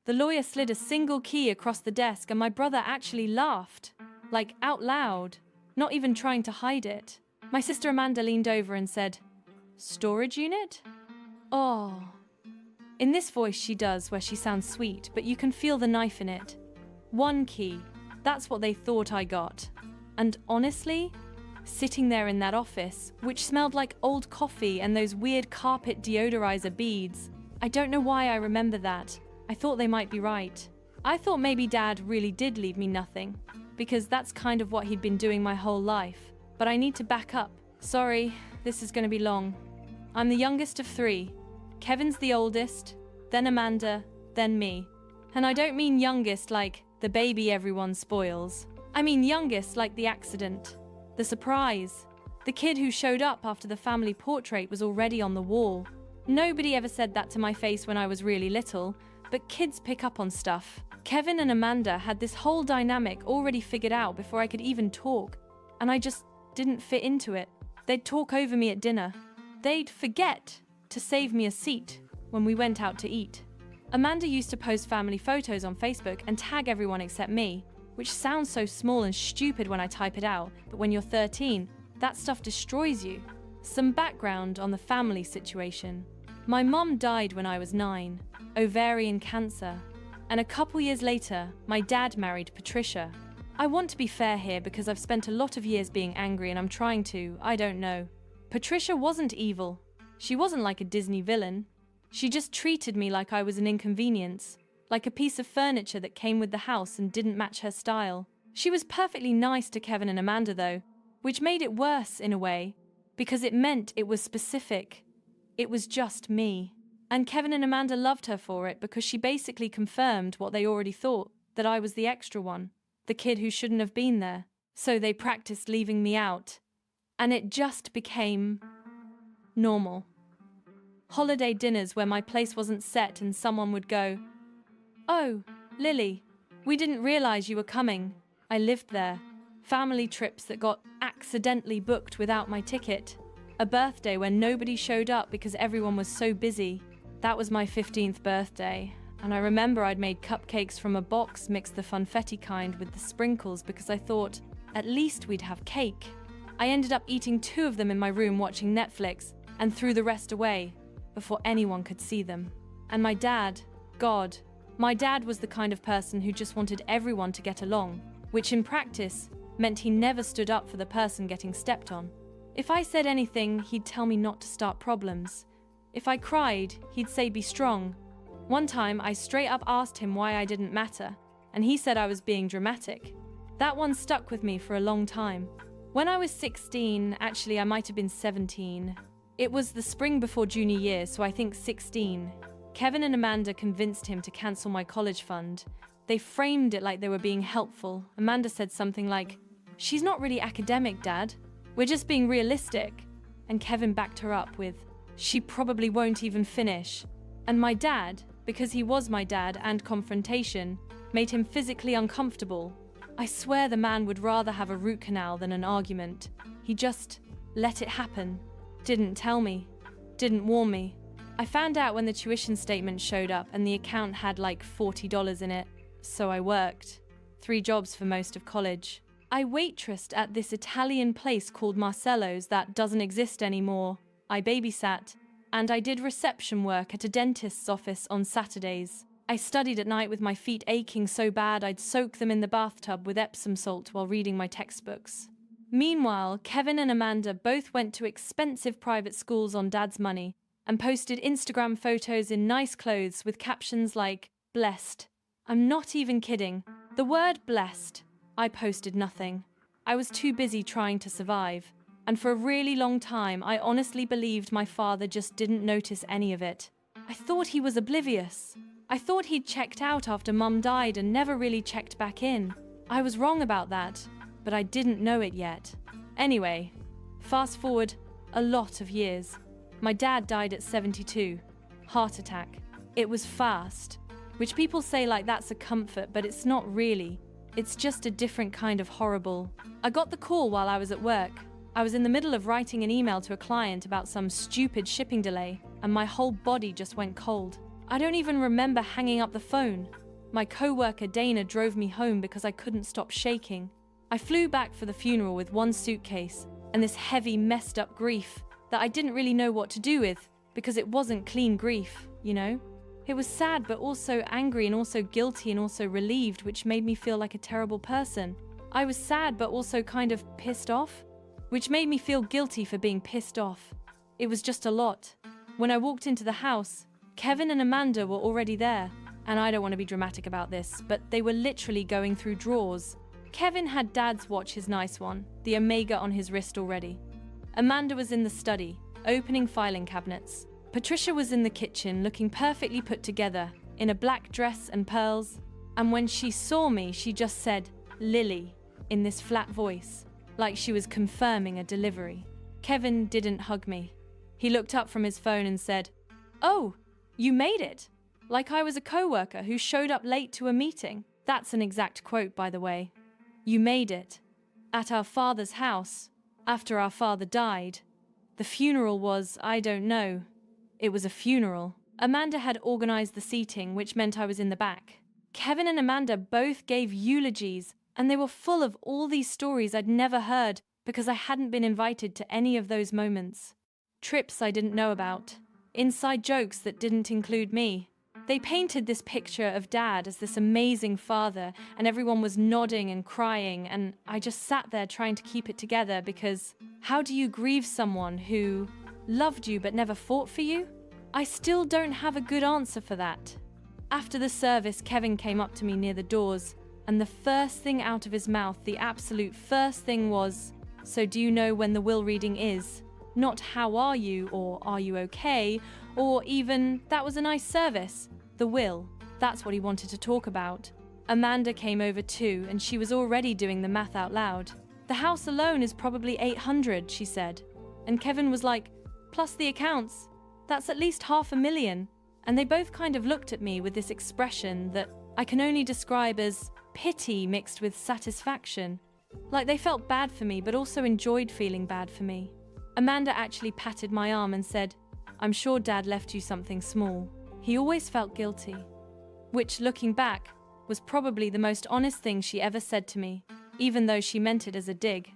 The lawyer slid a single key across the desk and my brother actually laughed. Like, out loud. Not even trying to hide it. My sister Amanda leaned over and said, "Storage unit?" Oh. In this voice she does, where she sounds sweet, but you can feel the knife in it. One key. That's what they thought I got. And honestly, sitting there in that office, which smelled like old coffee and those weird carpet deodorizer beads, I don't know why I remember that. I thought they might be right. I thought maybe Dad really did leave me nothing, because that's kind of what he'd been doing my whole life. But I need to back up. Sorry, this is going to be long. I'm the youngest of 3. Kevin's the oldest, then Amanda, then me. And I don't mean youngest like the baby everyone spoils. I mean youngest like the accident, the surprise. The kid who showed up after the family portrait was already on the wall. Nobody ever said that to my face when I was really little, but kids pick up on stuff. Kevin and Amanda had this whole dynamic already figured out before I could even talk, and I just didn't fit into it. They'd talk over me at dinner. They'd forget to save me a seat when we went out to eat. Amanda used to post family photos on Facebook and tag everyone except me, which sounds so small and stupid when I type it out, but when you're 13, that stuff destroys you. Some background on the family situation. My mom died when I was 9, ovarian cancer, and a couple years later, my dad married Patricia. I want to be fair here because I've spent a lot of years being angry and I'm trying to, I don't know. Patricia wasn't evil. She wasn't like a Disney villain. She just treated me like I was an inconvenience, like a piece of furniture that came with the house and didn't match her style. She was perfectly nice to Kevin and Amanda though, which made it worse in a way, because it meant it was specific. It was just me. And Kevin and Amanda loved her for it because she basically confirmed what they already thought, that I was the extra one, the kid who shouldn't have been there. So they practiced leaving me out. And it just became normal. Holiday dinners where my place wasn't set and someone would go, "Oh, Lily, we didn't realize you were coming." I lived there. Family trips that got accidentally booked without my ticket. A birthday where nobody showed up because everyone was so busy. That was my 15th birthday, and I remember I'd made cupcakes from a box, mixed the Funfetti kind with the sprinkles because I thought, at least we'd have cake. I ended up eating 2 of them in my room watching Netflix and threw the rest away before anyone could see them. And my dad, God, my dad was the kind of person who just wanted everyone to get along, which in practice meant he never stood up for the person getting stepped on. If I said anything, he'd tell me not to start problems. If I cried, he'd say be strong. One time, I straight up asked him why I didn't matter, and he said I was being dramatic. That one stuck with me for a long time. When I was 16, actually I might have been 17. It was the spring before junior year, so I think 16. Kevin and Amanda convinced him to cancel my college fund. They framed it like they were being helpful. Amanda said something like, "She's not really academic, Dad. We're just being realistic." And Kevin backed her up with, "She probably won't even finish." And my dad, because he was my dad and confrontation, made him physically uncomfortable. I swear the man would rather have a root canal than an argument. He just let it happen. Didn't tell me. Didn't warn me. I found out when the tuition statement showed up and the account had like $40 in it. So I worked. 3 jobs for most of college. I waitressed at this Italian place called Marcello's that doesn't exist anymore. I babysat. And I did reception work at a dentist's office on Saturdays. I studied at night with my feet aching so bad I'd soak them in the bathtub with Epsom salt while reading my textbooks. Meanwhile, Kevin and Amanda both went to expensive private schools on Dad's money and posted Instagram photos in nice clothes with captions like, "Blessed." I'm not even kidding. The word blessed. I posted nothing. I was too busy trying to survive. And for a really long time, I honestly believed my father just didn't notice any of it. I thought he was oblivious. I thought he'd checked out after Mum died and never really checked back in. I was wrong about that, but I didn't know it yet. Anyway, fast forward a lot of years. My dad died at 72. Heart attack. It was fast, which people say like that's a comfort, but it's not really. It's just a different kind of horrible. I got the call while I was at work. I was in the middle of writing an email to a client about some stupid shipping delay, and my whole body just went cold. I don't even remember hanging up the phone. My co-worker Dana drove me home because I couldn't stop shaking. I flew back for the funeral with one suitcase and this heavy, messed up grief that I didn't really know what to do with because it wasn't clean grief, you know? It was sad but also angry and also guilty and also relieved, which made me feel like a terrible person. I was sad but also kind of pissed off, which made me feel guilty for being pissed off. It was just a lot. When I walked into the house, Kevin and Amanda were already there, and I don't want to be dramatic about this, but they were literally going through drawers. Kevin had Dad's watch, his nice one, the Omega on his wrist already. Amanda was in the study, opening filing cabinets. Patricia was in the kitchen, looking perfectly put together, in a black dress and pearls. And when she saw me, she just said, "Lily," in this flat voice, like she was confirming a delivery. Kevin didn't hug me. He looked up from his phone and said, "Oh, you made it." Like I was a co-worker who showed up late to a meeting. That's an exact quote, by the way. You made it. At our father's house, after our father died. The funeral was, I don't know. It was a funeral. Amanda had organized the seating, which meant I was in the back. Kevin and Amanda both gave eulogies, and they were full of all these stories I'd never heard because I hadn't been invited to any of those moments. Trips I didn't know about. Inside jokes that didn't include me. They painted this picture of Dad as this amazing father, and everyone was nodding and crying, and I just sat there trying to keep it together because how do you grieve someone who loved you but never fought for you? I still don't have a good answer for that. After the service, Kevin came up to me near the doors, and the first thing out of his mouth, the absolute first thing was, "So do you know when the will reading is?" Not "how are you" or "are you okay?" or even "that was a nice service." The will. That's what he wanted to talk about. Amanda came over too, and she was already doing the math out loud. "The house alone is probably 800, she said. And Kevin was like, "Plus the accounts. That's at least 500,000. And they both kind of looked at me with this expression that I can only describe as pity mixed with satisfaction. Like they felt bad for me, but also enjoyed feeling bad for me. Amanda actually patted my arm and said, "I'm sure Dad left you something small. He always felt guilty." Which, looking back, was probably the most honest thing she ever said to me, even though she meant it as a dig.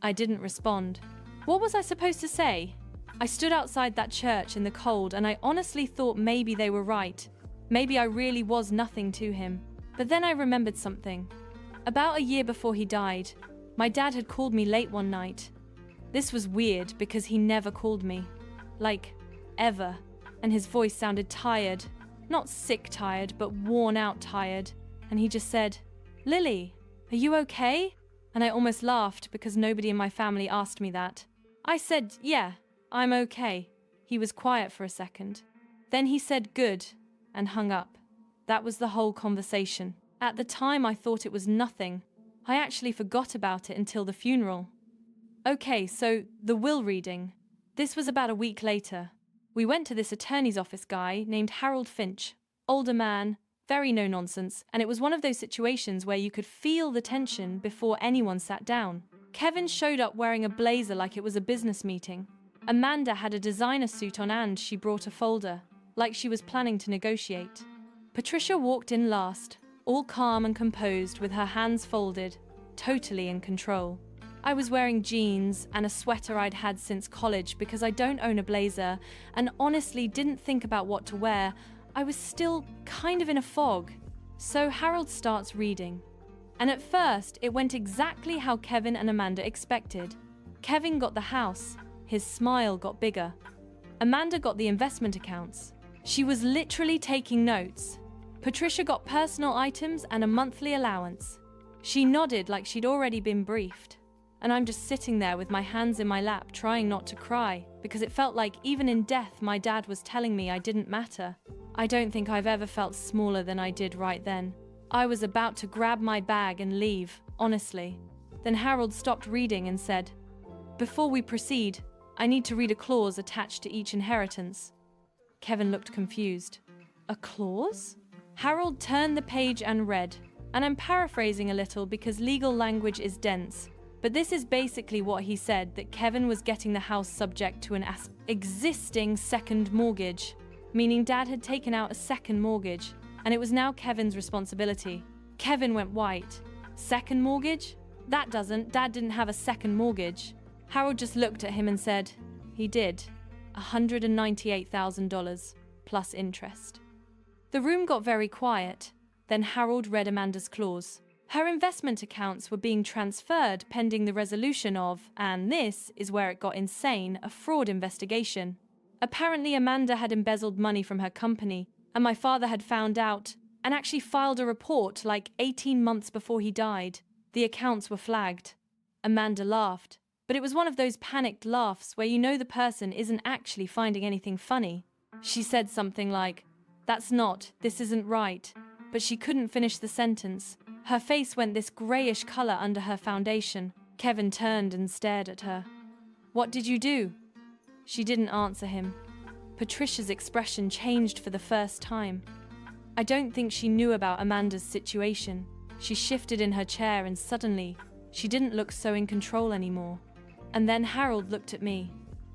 I didn't respond. What was I supposed to say? I stood outside that church in the cold, and I honestly thought maybe they were right. Maybe I really was nothing to him. But then I remembered something. About a year before he died, my dad had called me late one night. This was weird because he never called me. Like, ever. And his voice sounded tired. Not sick tired, but worn out tired. And he just said, "Lily, are you okay?" And I almost laughed because nobody in my family asked me that. I said, "Yeah, I'm okay." He was quiet for a second. Then he said, "Good," and hung up. That was the whole conversation. At the time, I thought it was nothing. I actually forgot about it until the funeral. Okay, so the will reading. This was about a week later. We went to this attorney's office guy named Harold Finch. Older man, very no-nonsense, and it was one of those situations where you could feel the tension before anyone sat down. Kevin showed up wearing a blazer like it was a business meeting. Amanda had a designer suit on and she brought a folder, like she was planning to negotiate. Patricia walked in last, all calm and composed with her hands folded, totally in control. I was wearing jeans and a sweater I'd had since college because I don't own a blazer and honestly didn't think about what to wear. I was still kind of in a fog. So Harold starts reading. And at first, it went exactly how Kevin and Amanda expected. Kevin got the house. His smile got bigger. Amanda got the investment accounts. She was literally taking notes. Patricia got personal items and a monthly allowance. She nodded like she'd already been briefed. And I'm just sitting there with my hands in my lap trying not to cry because it felt like even in death my dad was telling me I didn't matter. I don't think I've ever felt smaller than I did right then. I was about to grab my bag and leave, honestly. Then Harold stopped reading and said, "Before we proceed, I need to read a clause attached to each inheritance." Kevin looked confused. A clause? Harold turned the page and read, and I'm paraphrasing a little because legal language is dense. But this is basically what he said, that Kevin was getting the house subject to an existing second mortgage. meaning Dad had taken out a second mortgage, and it was now Kevin's responsibility. Kevin went white. Second mortgage? Dad didn't have a second mortgage. Harold just looked at him and said, he did. $198,000 plus interest. The room got very quiet. Then Harold read Amanda's clause. Her investment accounts were being transferred pending the resolution of, and this is where it got insane, a fraud investigation. Apparently Amanda had embezzled money from her company, and my father had found out and actually filed a report like 18 months before he died. The accounts were flagged. Amanda laughed, but it was one of those panicked laughs where you know the person isn't actually finding anything funny. She said something like, this isn't right, but she couldn't finish the sentence. Her face went this grayish color under her foundation. Kevin turned and stared at her. What did you do? She didn't answer him. Patricia's expression changed for the first time. I don't think she knew about Amanda's situation. She shifted in her chair and suddenly, she didn't look so in control anymore. And then Harold looked at me.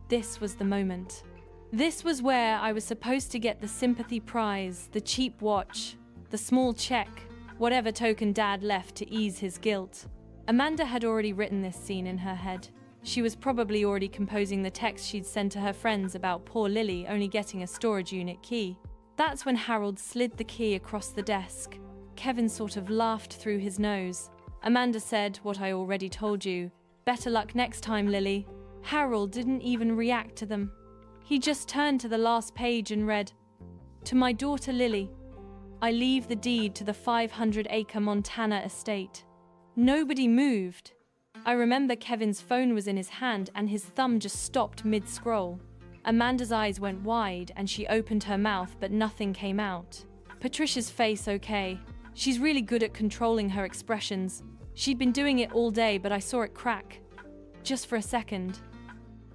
This was the moment. This was where I was supposed to get the sympathy prize, the cheap watch, the small check, whatever token Dad left to ease his guilt. Amanda had already written this scene in her head. She was probably already composing the text she'd sent to her friends about poor Lily only getting a storage unit key. That's when Harold slid the key across the desk. Kevin sort of laughed through his nose. Amanda said what I already told you. Better luck next time, Lily. Harold didn't even react to them. He just turned to the last page and read, To my daughter Lily, I leave the deed to the 500-acre Montana estate. Nobody moved. I remember Kevin's phone was in his hand and his thumb just stopped mid-scroll. Amanda's eyes went wide and she opened her mouth but nothing came out. Patricia's face okay. She's really good at controlling her expressions. She'd been doing it all day but I saw it crack. Just for a second.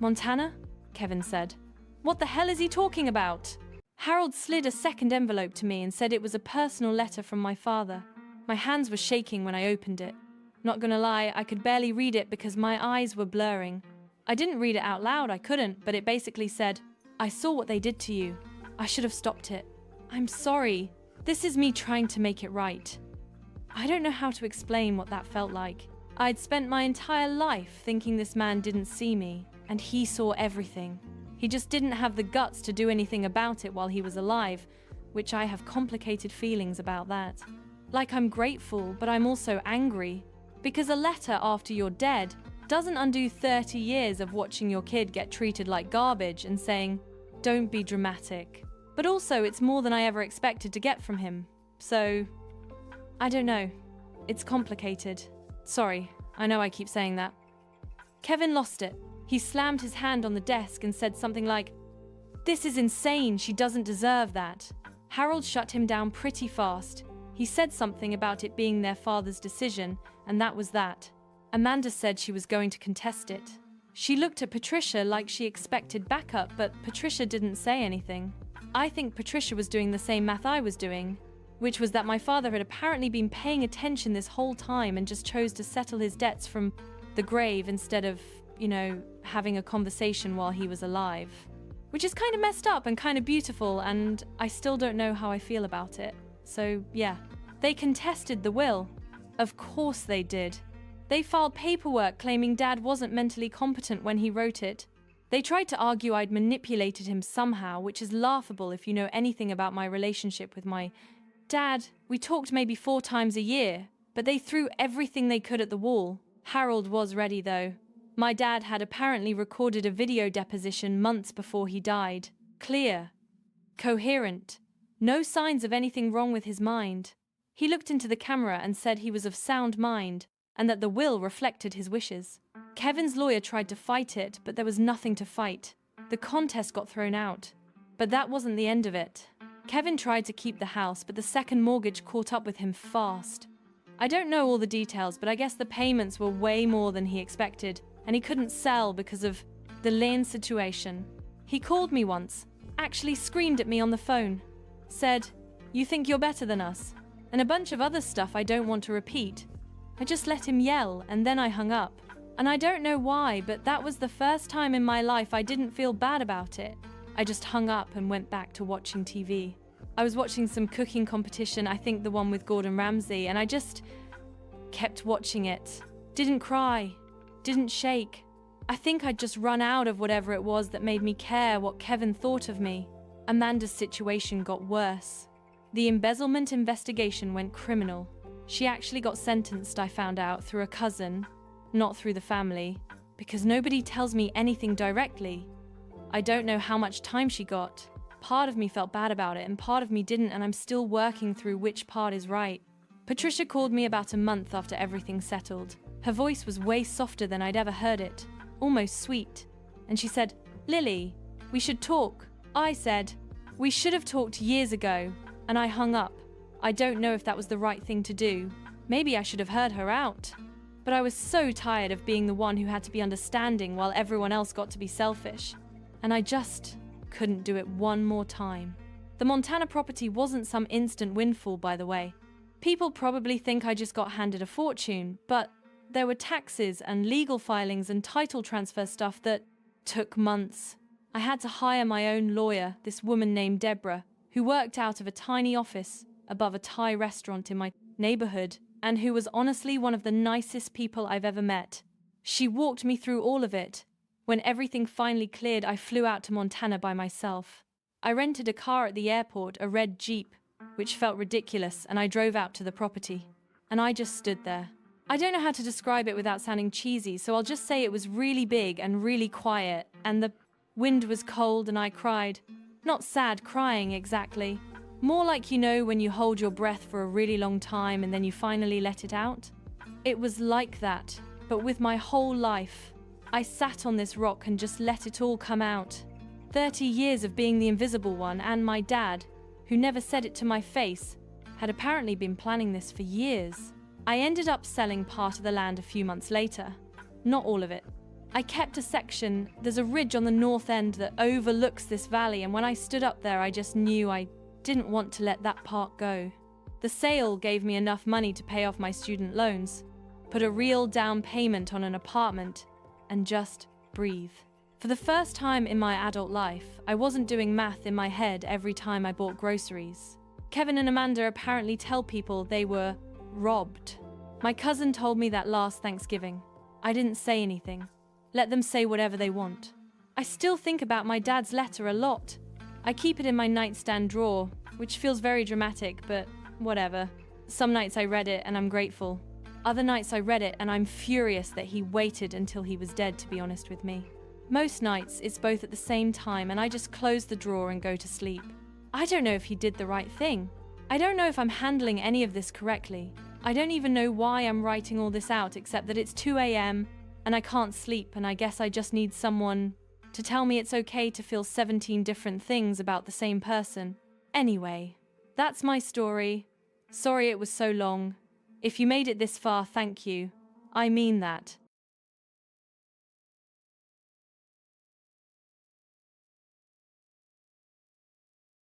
Montana? Kevin said. What the hell is he talking about? Harold slid a second envelope to me and said it was a personal letter from my father. My hands were shaking when I opened it. Not gonna lie, I could barely read it because my eyes were blurring. I didn't read it out loud, I couldn't, but it basically said, I saw what they did to you. I should have stopped it. I'm sorry. This is me trying to make it right. I don't know how to explain what that felt like. I'd spent my entire life thinking this man didn't see me, and he saw everything. He just didn't have the guts to do anything about it while he was alive, which I have complicated feelings about that. Like I'm grateful, but I'm also angry. Because a letter after you're dead doesn't undo 30 years of watching your kid get treated like garbage and saying, don't be dramatic. But also, it's more than I ever expected to get from him. So, I don't know. It's complicated. Sorry, I know I keep saying that. Kevin lost it. He slammed his hand on the desk and said something like, This is insane, she doesn't deserve that. Harold shut him down pretty fast. He said something about it being their father's decision, and that was that. Amanda said she was going to contest it. She looked at Patricia like she expected backup, but Patricia didn't say anything. I think Patricia was doing the same math I was doing, which was that my father had apparently been paying attention this whole time and just chose to settle his debts from the grave instead of, having a conversation while he was alive. Which is kind of messed up and kind of beautiful, and I still don't know how I feel about it. So, yeah. They contested the will. Of course they did. They filed paperwork claiming Dad wasn't mentally competent when he wrote it. They tried to argue I'd manipulated him somehow, which is laughable if you know anything about my relationship with my dad. We talked maybe 4 times a year, but they threw everything they could at the wall. Harold was ready, though. My dad had apparently recorded a video deposition months before he died. Clear. Coherent. No signs of anything wrong with his mind. He looked into the camera and said he was of sound mind, and that the will reflected his wishes. Kevin's lawyer tried to fight it, but there was nothing to fight. The contest got thrown out. But that wasn't the end of it. Kevin tried to keep the house, but the second mortgage caught up with him fast. I don't know all the details, but I guess the payments were way more than he expected, and he couldn't sell because of the land situation. He called me once, actually screamed at me on the phone, said, "You think you're better than us?" and a bunch of other stuff I don't want to repeat. I just let him yell, and then I hung up. And I don't know why, but that was the first time in my life I didn't feel bad about it. I just hung up and went back to watching TV. I was watching some cooking competition, I think the one with Gordon Ramsay, and I just kept watching it. Didn't cry, didn't shake. I think I'd just run out of whatever it was that made me care what Kevin thought of me. Amanda's situation got worse. The embezzlement investigation went criminal. She actually got sentenced, I found out, through a cousin, not through the family, because nobody tells me anything directly. I don't know how much time she got. Part of me felt bad about it, and part of me didn't, and I'm still working through which part is right. Patricia called me about a month after everything settled. Her voice was way softer than I'd ever heard it, almost sweet. And she said, "Lily, we should talk." I said, "We should have talked years ago," and I hung up. I don't know if that was the right thing to do. Maybe I should have heard her out. But I was so tired of being the one who had to be understanding while everyone else got to be selfish. And I just couldn't do it one more time. The Montana property wasn't some instant windfall, by the way. People probably think I just got handed a fortune, but there were taxes and legal filings and title transfer stuff that took months. I had to hire my own lawyer, this woman named Deborah, who worked out of a tiny office above a Thai restaurant in my neighborhood, and who was honestly one of the nicest people I've ever met. She walked me through all of it. When everything finally cleared, I flew out to Montana by myself. I rented a car at the airport, a red Jeep, which felt ridiculous, and I drove out to the property. And I just stood there. I don't know how to describe it without sounding cheesy, so I'll just say it was really big and really quiet, and the wind was cold and I cried. Not sad crying exactly. More like, you know, when you hold your breath for a really long time and then you finally let it out. It was like that, but with my whole life. I sat on this rock and just let it all come out. 30 years of being the invisible one, and my dad, who never said it to my face, had apparently been planning this for years. I ended up selling part of the land a few months later. Not all of it. I kept a section. There's a ridge on the north end that overlooks this valley, and when I stood up there, I just knew I didn't want to let that part go. The sale gave me enough money to pay off my student loans, put a real down payment on an apartment, and just breathe. For the first time in my adult life, I wasn't doing math in my head every time I bought groceries. Kevin and Amanda apparently tell people they were robbed. My cousin told me that last Thanksgiving. I didn't say anything. Let them say whatever they want. I still think about my dad's letter a lot. I keep it in my nightstand drawer, which feels very dramatic, but whatever. Some nights I read it and I'm grateful. Other nights I read it and I'm furious that he waited until he was dead, to be honest with me. Most nights it's both at the same time and I just close the drawer and go to sleep. I don't know if he did the right thing. I don't know if I'm handling any of this correctly. I don't even know why I'm writing all this out, except that it's 2 a.m. and I can't sleep, and I guess I just need someone to tell me it's okay to feel 17 different things about the same person. Anyway, that's my story. Sorry it was so long. If you made it this far, thank you. I mean that.